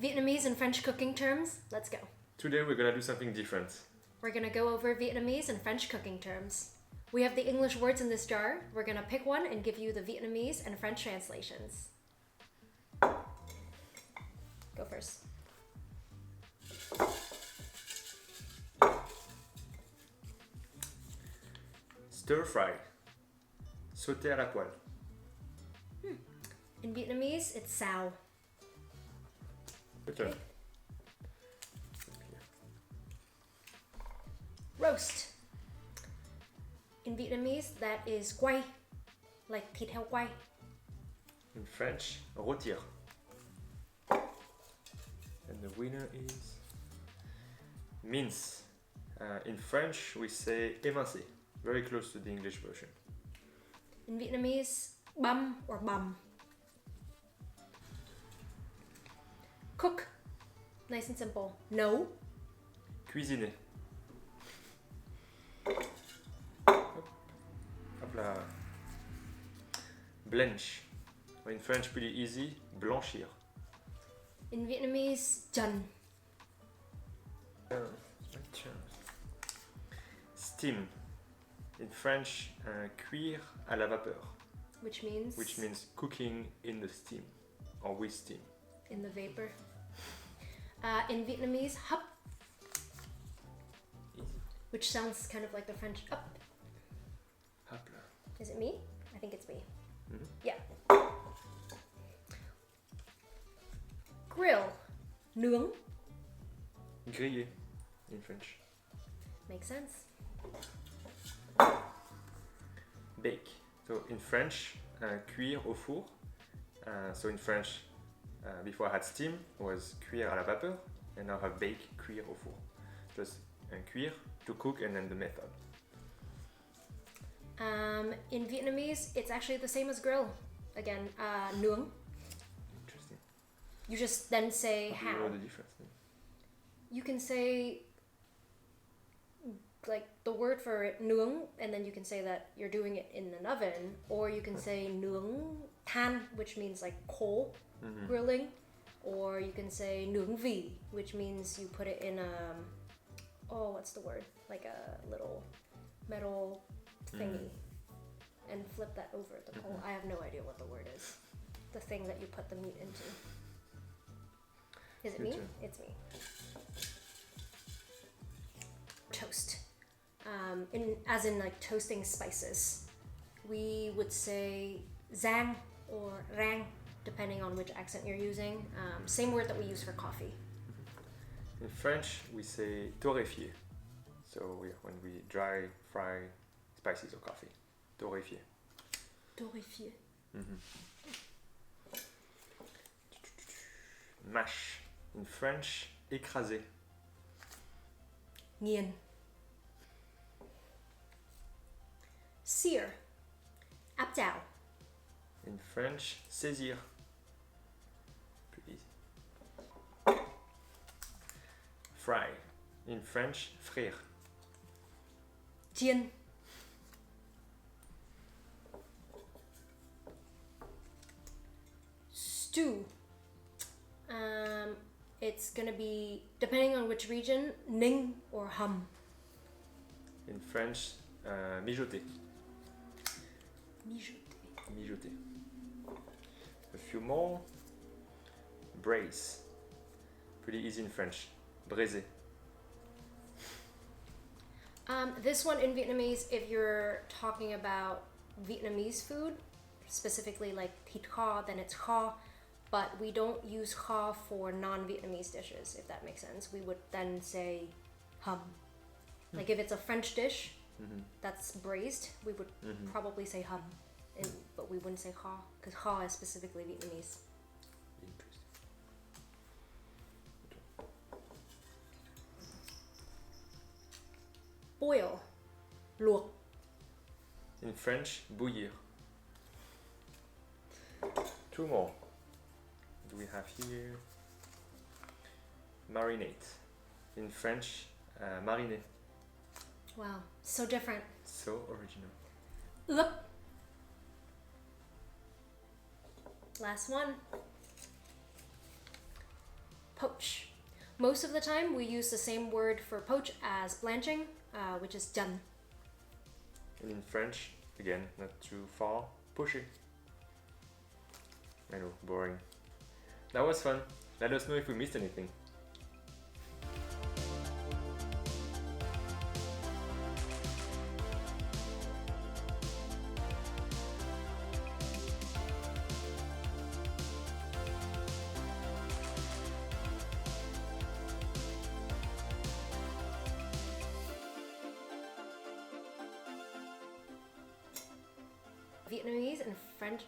Vietnamese and French cooking terms. Let's go. Today we're gonna do something different. We're gonna go over Vietnamese and French cooking terms. We have the English words in this jar. We're gonna pick one and give you the Vietnamese and French translations. Go first. Stir fry. Sauter à la poêle. In Vietnamese, it's sao. Your turn. Okay. Roast. In Vietnamese, that is quay, like thịt heo quay. In French, rôtir. And the winner is mince. In French, we say émincé, very close to the English version. In Vietnamese, băm or băm. Cook. Nice and simple. Nấu. Cuisiner. Hop là. Blanch. In French, pretty easy. Blanchir. In Vietnamese, chần. Steam. In French, cuire à la vapeur, Which means cooking in the steam or with steam. in the vapor. In Vietnamese, hấp, Easy. which sounds kind of like the French up. Hop là. Is it me? I think it's me. Mhm. Yeah. Grill. Nướng. Griller in French. Makes sense. Bake. So in French, cuire au four. So in French, before I had steam, was cuire à la vapeur, and now I have bake, cuire au four. Just cuire, to cook, and then the method. In Vietnamese, it's actually the same as grill. Again, nướng. Interesting. You just then say How do you how. know the difference? You can say like the word for it, nướng, and then you can say that you're doing it in an oven, or you can say nướng than, which means like coal grilling, or you can say nướng vỉ, which means you put it in a what's the word? Like a little metal thingy and flip that over the coal. I have no idea what the word is. The thing that you put the meat into. Is it Your me? turn. It's me. Toast. As in like toasting spices. We would say zang or rang, depending on which accent you're using. Same word that we use for coffee. In French, we say torréfier. So when we dry fry spices or coffee, torréfier. Torréfier. Mash. In French, écraser. Nghiền. Sear. Áp chảo. In French, saisir. Pretty easy. Fry. In French, frire. Chiên. Stew. It's gonna be, depending on which region, ninh or hầm. In French, mijoter. Mijoter. Mijoter. A few more. Braise. Pretty easy in French. Braiser. This one in Vietnamese, if you're talking about Vietnamese food, specifically like thịt kho, then it's kho. But we don't use kho for non-Vietnamese dishes, if that makes sense. We would then say hầm. Like if it's a French dish that's braised, we would probably say hầm. But we wouldn't say kho, because kho is specifically Vietnamese. Interesting. Boil. Luộc. In French, bouillir. Two more. What do we have here? Marinate. In French, mariner. Wow, so different. So original. Ướp. Last one. poach. Most of the time we use the same word for poach as blanching, which is done. And in French, again, not too far, pocher. I know, boring. That was fun. Let us know if we missed anything. Vietnamese and French.